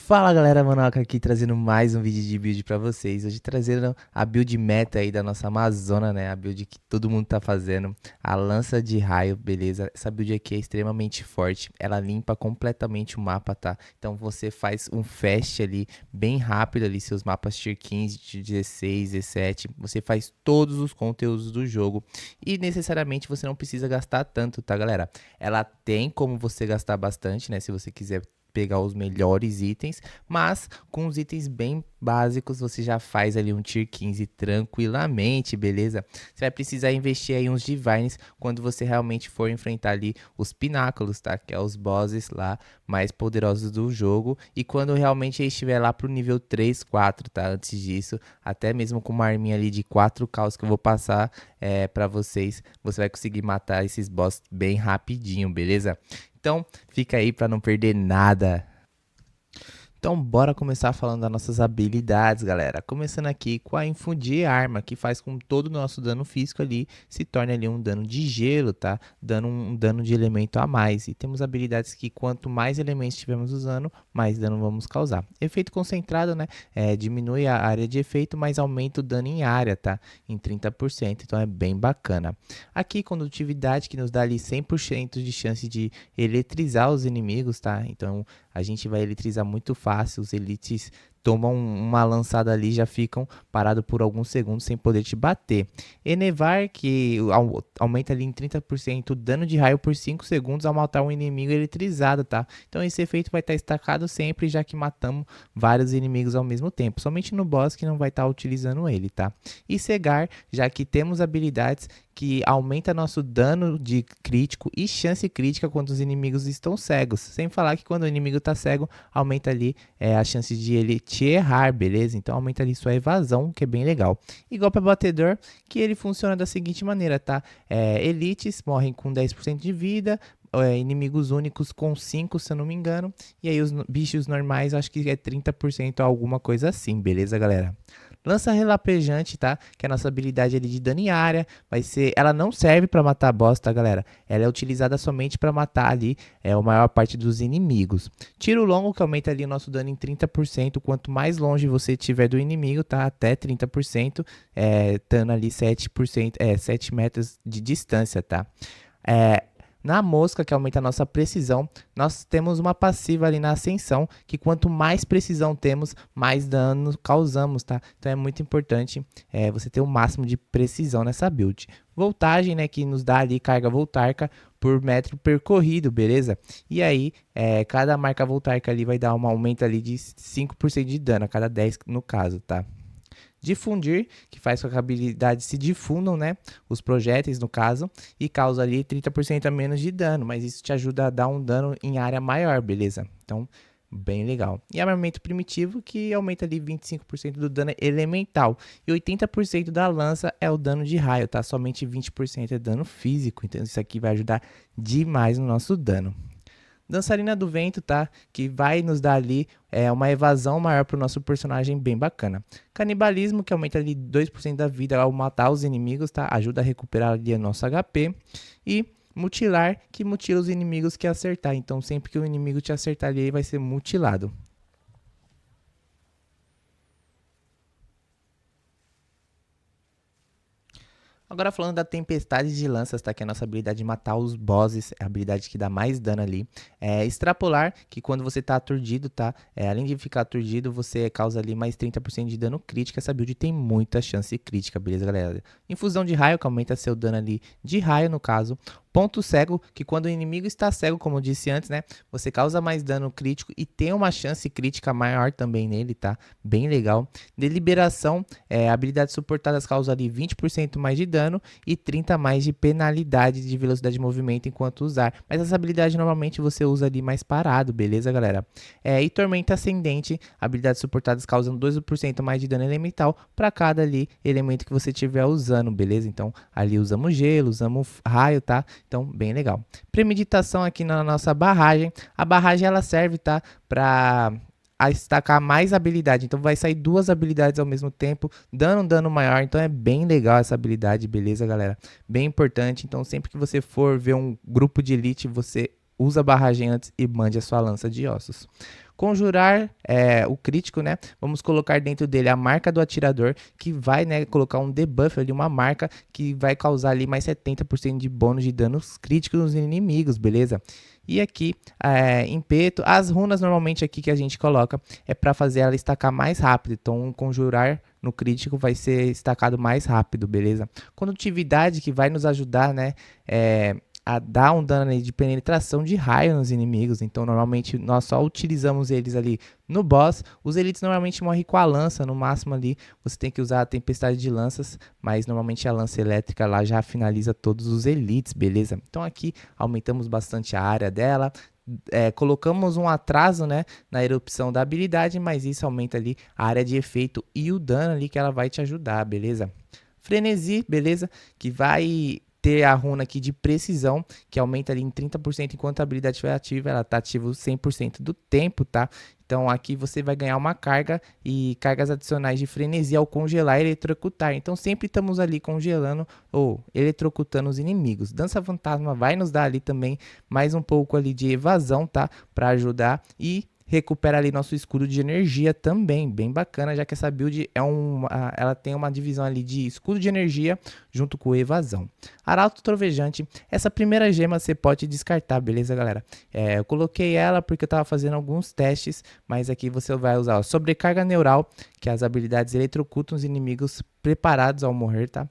Fala galera, Manoca aqui trazendo mais um vídeo de build pra vocês. Hoje trazendo a build meta aí da nossa Amazona, né? A build que todo mundo tá fazendo, a lança de raio, beleza? Essa build aqui é extremamente forte, ela limpa completamente o mapa, tá? Então você faz um fast ali, bem rápido ali, seus mapas tier 15, tier 16, 17. Você faz todos os conteúdos do jogo e necessariamente você não precisa gastar tanto, tá galera? Ela tem como você gastar bastante, né? Se você quiser pegar os melhores itens, mas com os itens bem básicos você já faz ali um tier 15 tranquilamente, beleza? Você vai precisar investir aí uns divines quando você realmente for enfrentar ali os pináculos, tá? Que é os bosses lá mais poderosos do jogo, e quando realmente estiver lá pro nível 3, 4, tá? Antes disso, até mesmo com uma arminha ali de 4 caos que eu vou passar para vocês, você vai conseguir matar esses bosses bem rapidinho, beleza? Então, fica aí para não perder nada. Então, bora começar falando das nossas habilidades, galera. Começando aqui com a infundir arma, que faz com que todo o nosso dano físico ali se torne ali um dano de gelo, tá? Dando um dano de elemento a mais. E temos habilidades que quanto mais elementos estivermos usando, mais dano vamos causar. Efeito concentrado, né? Diminui a área de efeito, mas aumenta o dano em área, tá? Em 30%, então é bem bacana. Aqui, condutividade, que nos dá ali 100% de chance de eletrizar os inimigos, tá? Então, a gente vai eletrizar muito fácil, os elites tomam uma lançada ali e já ficam parados por alguns segundos sem poder te bater. Enevar, que aumenta ali em 30% o dano de raio por 5 segundos ao matar um inimigo eletrizado, tá? Então esse efeito vai estar estacado sempre, já que matamos vários inimigos ao mesmo tempo. Somente no boss que não vai estar utilizando ele, tá? E cegar, já que temos habilidades que aumenta nosso dano de crítico e chance crítica quando os inimigos estão cegos. Sem falar que quando o inimigo está cego, aumenta ali a chance de ele te errar, beleza? Então aumenta ali sua evasão, que é bem legal. E golpe abatedor, que ele funciona da seguinte maneira, tá? Elites morrem com 10% de vida, inimigos únicos com 5, se eu não me engano. E aí os bichos normais, acho que é 30% alguma coisa assim, beleza, galera? Lança relapejante, tá? Que é a nossa habilidade ali de dano em área. Ela não serve para matar boss, tá, galera? Ela é utilizada somente para matar ali a maior parte dos inimigos. Tiro longo, que aumenta ali o nosso dano em 30%. Quanto mais longe você estiver do inimigo, tá? Até 30%, dando ali 7%, 7 metros de distância, tá? Na mosca, que aumenta a nossa precisão, nós temos uma passiva ali na ascensão, que quanto mais precisão temos, mais dano causamos, tá? Então é muito importante você ter o máximo de precisão nessa build. Voltagem, né, que nos dá ali carga voltaica por metro percorrido, beleza? E aí, cada marca voltaica ali vai dar um aumento ali de 5% de dano, a cada 10 no caso, tá? Difundir, que faz com que a habilidade se difundam, né? Os projéteis, no caso, e causa ali 30% a menos de dano, mas isso te ajuda a dar um dano em área maior, beleza? Então, bem legal. E armamento primitivo, que aumenta ali 25% do dano elemental. E 80% da lança é o dano de raio, tá? Somente 20% é dano físico, então isso aqui vai ajudar demais no nosso dano. Dançarina do Vento, tá? Que vai nos dar ali uma evasão maior para o nosso personagem, bem bacana. Canibalismo, que aumenta ali 2% da vida ao matar os inimigos, tá? Ajuda a recuperar ali o nosso HP. E Mutilar, que mutila os inimigos que acertar. Então, sempre que o inimigo te acertar ali, ele vai ser mutilado. Agora falando da tempestade de lanças, tá? Que é a nossa habilidade de matar os bosses, é a habilidade que dá mais dano ali. Extrapolar, que quando você tá aturdido, tá? Além de ficar aturdido, você causa ali mais 30% de dano crítico. Essa build tem muita chance crítica, beleza, galera? Infusão de raio, que aumenta seu dano ali de raio, no caso. Ponto cego, que quando o inimigo está cego, como eu disse antes, né? Você causa mais dano crítico e tem uma chance crítica maior também nele, tá? Bem legal. Deliberação, habilidades suportadas causam ali 20% mais de dano e 30 mais de penalidade de velocidade de movimento enquanto usar. Mas essa habilidade normalmente você usa ali mais parado, beleza, galera? E Tormenta Ascendente, habilidades suportadas causam 2% mais de dano elemental para cada ali elemento que você estiver usando, beleza? Então ali usamos gelo, usamos raio, tá? Então, bem legal. Premeditação aqui na nossa barragem. A barragem ela serve, tá? Para destacar mais habilidade. Então, vai sair duas habilidades ao mesmo tempo, dando um dano maior. Então, é bem legal essa habilidade, beleza, galera? Bem importante. Então, sempre que você for ver um grupo de elite, você usa a barragem antes e mande a sua lança de ossos. Conjurar o crítico, né? Vamos colocar dentro dele a marca do atirador, que vai, né, colocar um debuff ali, uma marca que vai causar ali mais 70% de bônus de danos críticos nos inimigos, beleza? E aqui, impeto, as runas normalmente aqui que a gente coloca é para fazer ela estacar mais rápido. Então, conjurar no crítico vai ser estacado mais rápido, beleza? Condutividade que vai nos ajudar, né, a dar um dano aí de penetração de raio nos inimigos. Então, normalmente, nós só utilizamos eles ali no boss. Os elites normalmente morrem com a lança, no máximo ali você tem que usar a tempestade de lanças, mas normalmente a lança elétrica lá já finaliza todos os elites, beleza? Então aqui aumentamos bastante a área dela, colocamos um atraso, né, na erupção da habilidade, mas isso aumenta ali a área de efeito e o dano ali que ela vai te ajudar, beleza? Frenesi, beleza? Que vai ter a runa aqui de precisão, que aumenta ali em 30% enquanto a habilidade estiver ativa, ela está ativa 100% do tempo, tá? Então aqui você vai ganhar uma carga e cargas adicionais de frenesi ao congelar e eletrocutar. Então sempre estamos ali congelando ou eletrocutando os inimigos. Dança fantasma vai nos dar ali também mais um pouco ali de evasão, tá? Para ajudar e recupera ali nosso escudo de energia também, bem bacana, já que essa build ela tem uma divisão ali de escudo de energia junto com evasão. Arauto trovejante, essa primeira gema você pode descartar, beleza, galera? Eu coloquei ela porque eu estava fazendo alguns testes, mas aqui você vai usar sobrecarga neural, que as habilidades eletrocutam os inimigos preparados ao morrer, tá?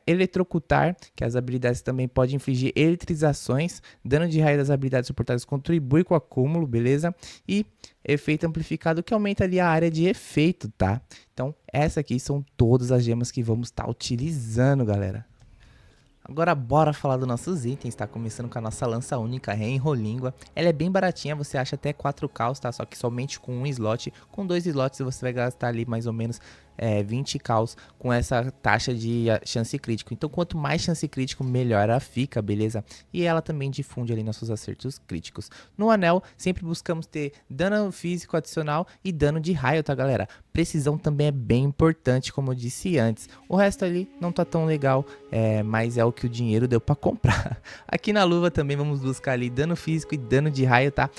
Eletrocutar, que as habilidades também podem infligir eletrizações, dano de raio das habilidades suportadas contribui com o acúmulo, beleza? E efeito amplificado, que aumenta ali a área de efeito, tá? Então, essa aqui são todas as gemas que vamos estar utilizando, galera. Agora bora falar dos nossos itens, tá? Começando com a nossa lança única, Renrolíngua. Ela é bem baratinha, você acha até 4 caos, tá? Só que somente com um slot. Com 2 slots você vai gastar ali mais ou menos 20 caos com essa taxa de chance crítico. Então quanto mais chance crítico, melhor ela fica, beleza? E ela também difunde ali nossos acertos críticos. No anel, sempre buscamos ter dano físico adicional e dano de raio, tá, galera? Precisão também é bem importante, como eu disse antes. O resto ali não tá tão legal, mas é o que o dinheiro deu para comprar. Aqui na luva também vamos buscar ali dano físico e dano de raio, tá?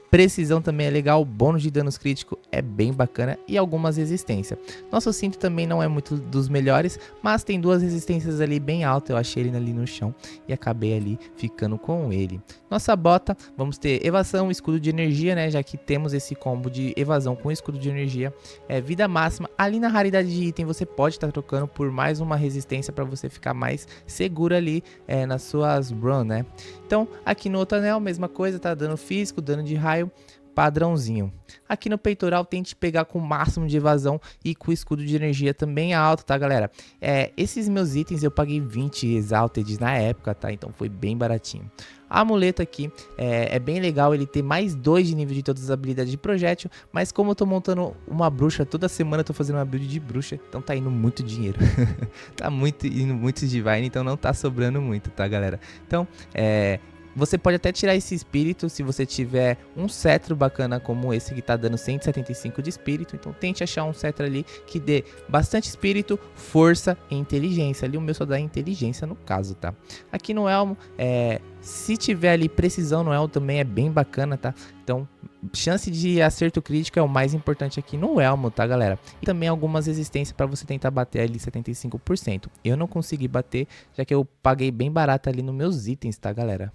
Precisão também é legal, bônus de danos crítico é bem bacana e algumas resistências. Nosso cinto também não é muito dos melhores, mas tem 2 resistências ali bem altas, eu achei ele ali no chão e acabei ali ficando com ele. Nossa bota, vamos ter evasão, escudo de energia, né, já que temos esse combo de evasão com escudo de energia. Vida máxima, ali na raridade de item você pode estar trocando por mais uma resistência para você ficar mais seguro ali nas suas runs, né. Então aqui no outro anel, mesma coisa, tá? Dano físico, dano de raio, padrãozinho. Aqui no peitoral, tente pegar com o máximo de evasão e com o escudo de energia também alto, tá, galera? Esses meus itens eu paguei 20 Exalted na época, tá? Então foi bem baratinho. A amuleto aqui é bem legal, ele tem mais 2 de nível de todas as habilidades de projétil, mas como eu tô montando uma bruxa, toda semana eu tô fazendo uma build de bruxa, então tá indo muito dinheiro. Tá indo muito divine, então não tá sobrando muito, tá, galera? Então, você pode até tirar esse espírito se você tiver um cetro bacana como esse que tá dando 175 de espírito. Então tente achar um cetro ali que dê bastante espírito, força e inteligência. Ali o meu só dá inteligência no caso, tá? Aqui no elmo, se tiver ali precisão no elmo também é bem bacana, tá? Então chance de acerto crítico é o mais importante aqui no elmo, tá, galera? E também algumas resistências para você tentar bater ali 75%. Eu não consegui bater, já que eu paguei bem barato ali nos meus itens, tá, galera?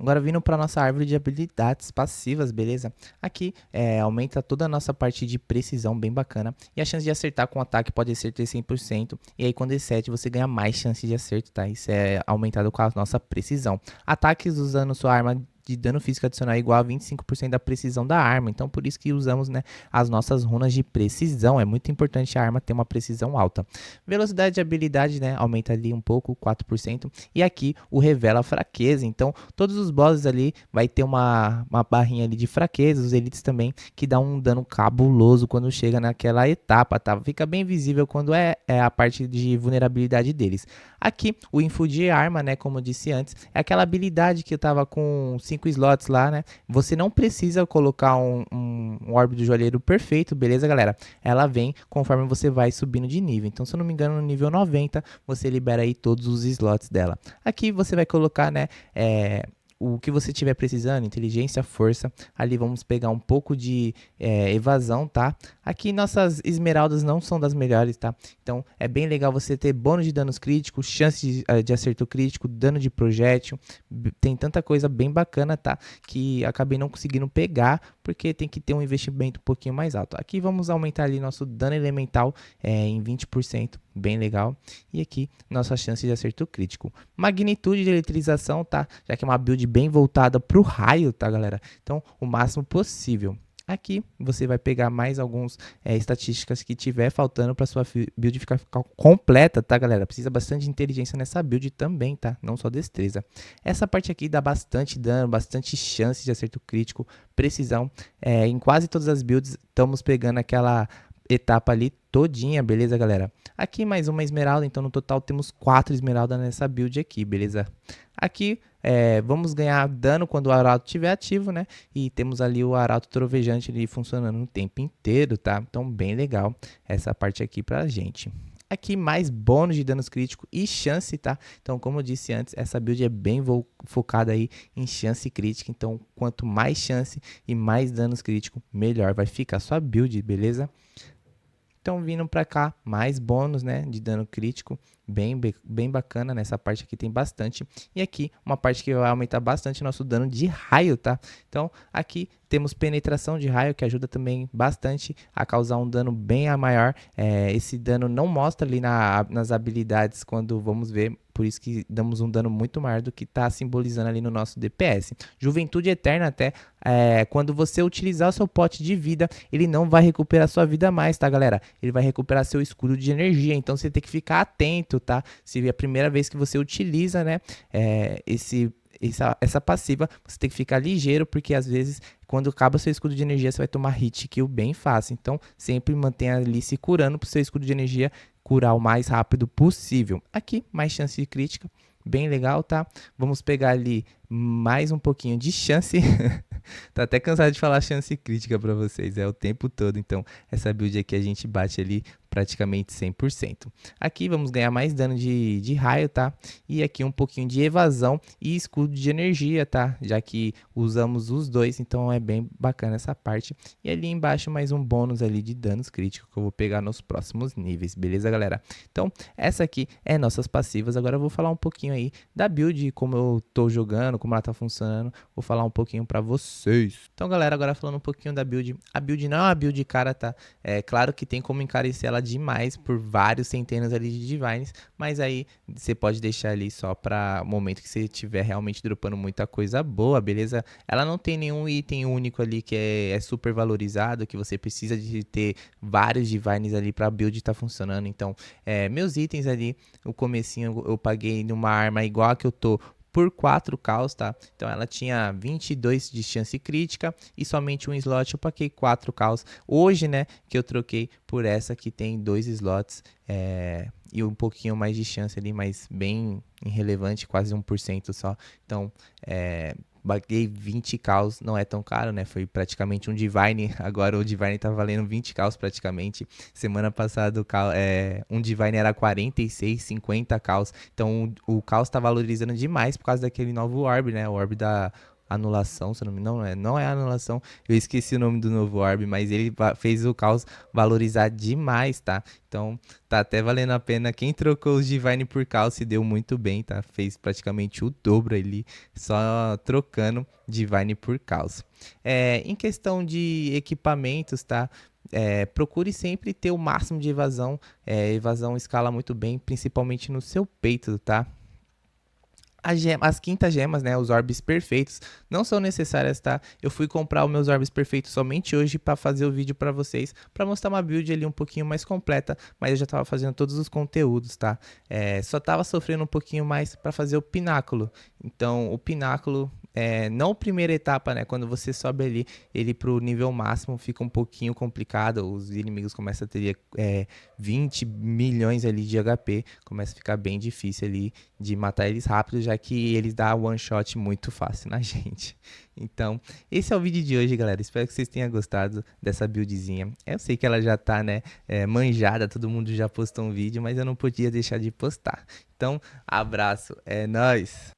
Agora vindo para nossa árvore de habilidades passivas, beleza? Aqui aumenta toda a nossa parte de precisão, bem bacana. E a chance de acertar com ataque pode ser 100%. E aí quando é 7 você ganha mais chance de acerto, tá? Isso é aumentado com a nossa precisão. Ataques usando sua arma de dano físico adicional igual a 25% da precisão da arma. Então por isso que usamos, né, as nossas runas de precisão. É muito importante a arma ter uma precisão alta. Velocidade de habilidade, né, aumenta ali um pouco, 4%. E aqui o revela fraqueza. Então todos os bosses ali vai ter uma barrinha ali de fraqueza. Os elites também, que dá um dano cabuloso quando chega naquela etapa, tá? Fica bem visível quando é a parte de vulnerabilidade deles. Aqui o infundir arma, né, como eu disse antes, é aquela habilidade que eu tava com 5 slots lá, né? Você não precisa colocar um orbe do joalheiro perfeito, beleza, galera? Ela vem conforme você vai subindo de nível. Então, se eu não me engano, no nível 90, você libera aí todos os slots dela. Aqui você vai colocar, né, o que você tiver precisando, inteligência, força, ali vamos pegar um pouco de evasão, tá? Aqui nossas esmeraldas não são das melhores, tá? Então é bem legal você ter bônus de danos críticos, chance de acerto crítico, dano de projétil, tem tanta coisa bem bacana, tá? Que acabei não conseguindo pegar, porque tem que ter um investimento um pouquinho mais alto. Aqui vamos aumentar ali nosso dano elemental em 20%, bem legal. E aqui nossa chance de acerto crítico. Magnitude de eletrização, tá? Já que é uma build bem voltada para o raio, tá, galera? Então, o máximo possível. Aqui você vai pegar mais algumas estatísticas que tiver faltando para sua build ficar completa, tá, galera? Precisa bastante de inteligência nessa build também, tá? Não só destreza. Essa parte aqui dá bastante dano, bastante chance de acerto crítico, precisão. Em quase todas as builds estamos pegando aquela etapa ali todinha, beleza, galera? Aqui mais uma esmeralda, então no total temos 4 esmeraldas nessa build aqui, beleza? Aqui vamos ganhar dano quando o arauto estiver ativo, né? E temos ali o arauto trovejante ali funcionando o tempo inteiro, tá? Então bem legal essa parte aqui pra gente. Aqui mais bônus de danos críticos e chance, tá? Então, como eu disse antes, essa build é bem focada aí em chance crítica. Então, quanto mais chance e mais danos críticos, melhor vai ficar a sua build, beleza? Então, vindo para cá, mais bônus, né, de dano crítico, bem bacana, nessa parte aqui tem bastante. E aqui, uma parte que vai aumentar bastante nosso dano de raio, tá? Então, aqui temos penetração de raio, que ajuda também bastante a causar um dano bem maior. Esse dano não mostra ali nas habilidades quando vamos ver, por isso que damos um dano muito maior do que está simbolizando ali no nosso DPS. Juventude Eterna até, quando você utilizar o seu pote de vida, ele não vai recuperar sua vida mais, tá, galera? Ele vai recuperar seu escudo de energia, então você tem que ficar atento, tá? Se é a primeira vez que você utiliza, né, essa passiva, você tem que ficar ligeiro, porque às vezes, quando acaba seu escudo de energia, você vai tomar hit kill bem fácil. Então, sempre mantenha ali se curando para o seu escudo de energia curar o mais rápido possível. Aqui, mais chance de crítica, bem legal, tá? Vamos pegar ali mais um pouquinho de chance. Tá até cansado de falar chance crítica para vocês, o tempo todo. Então, essa build aqui a gente bate ali praticamente 100%. Aqui vamos ganhar mais dano de raio, tá? E aqui um pouquinho de evasão e escudo de energia, tá? Já que usamos os dois, então é bem bacana essa parte. E ali embaixo mais um bônus ali de danos críticos que eu vou pegar nos próximos níveis, beleza, galera? Então, essa aqui é nossas passivas. Agora eu vou falar um pouquinho aí da build, como eu tô jogando, como ela tá funcionando. Vou falar um pouquinho para vocês. Então, galera, agora falando um pouquinho da build. A build não é uma build cara, tá? É claro que tem como encarecer ela demais por vários centenas ali de divines, mas aí você pode deixar ali só para o momento que você estiver realmente dropando muita coisa boa, beleza? Ela não tem nenhum item único ali que é super valorizado, que você precisa de ter vários divines ali para a build estar funcionando. Então, meus itens ali, o comecinho eu paguei numa arma igual a que eu tô, por 4 caos, tá? Então ela tinha 22 de chance crítica e somente um slot eu paguei 4 caos. Hoje, né, que eu troquei por essa que tem 2 slots e um pouquinho mais de chance ali, mas bem irrelevante, quase 1% só. Então, paguei 20 caos, não é tão caro, né? Foi praticamente um Divine, agora o Divine tá valendo 20 caos praticamente. Semana passada um Divine era 46, 50 caos. Então o caos tá valorizando demais por causa daquele novo orb, né? O orb da anulação, se não é anulação, eu esqueci o nome do novo orb, mas ele fez o caos valorizar demais, tá? Então tá até valendo a pena. Quem trocou os Divine por caos se deu muito bem, tá? Fez praticamente o dobro ali, só trocando Divine por caos. Em questão de equipamentos, tá? Procure sempre ter o máximo de evasão. Evasão escala muito bem, principalmente no seu peito, tá? As quintas gemas, né, os orbes perfeitos, não são necessárias, tá? Eu fui comprar os meus orbes perfeitos somente hoje para fazer o vídeo para vocês, para mostrar uma build ali um pouquinho mais completa, mas eu já tava fazendo todos os conteúdos, tá? Só tava sofrendo um pouquinho mais para fazer o pináculo. Então, o pináculo, não a primeira etapa, né? Quando você sobe ali, ele pro nível máximo fica um pouquinho complicado, os inimigos começam a ter 20 milhões ali de HP, começa a ficar bem difícil ali de matar eles rápido, já que eles dão one shot muito fácil na gente. Então, esse é o vídeo de hoje, galera. Espero que vocês tenham gostado dessa buildzinha. Eu sei que ela já tá, né, manjada, todo mundo já postou um vídeo, mas eu não podia deixar de postar. Então, abraço, é nóis!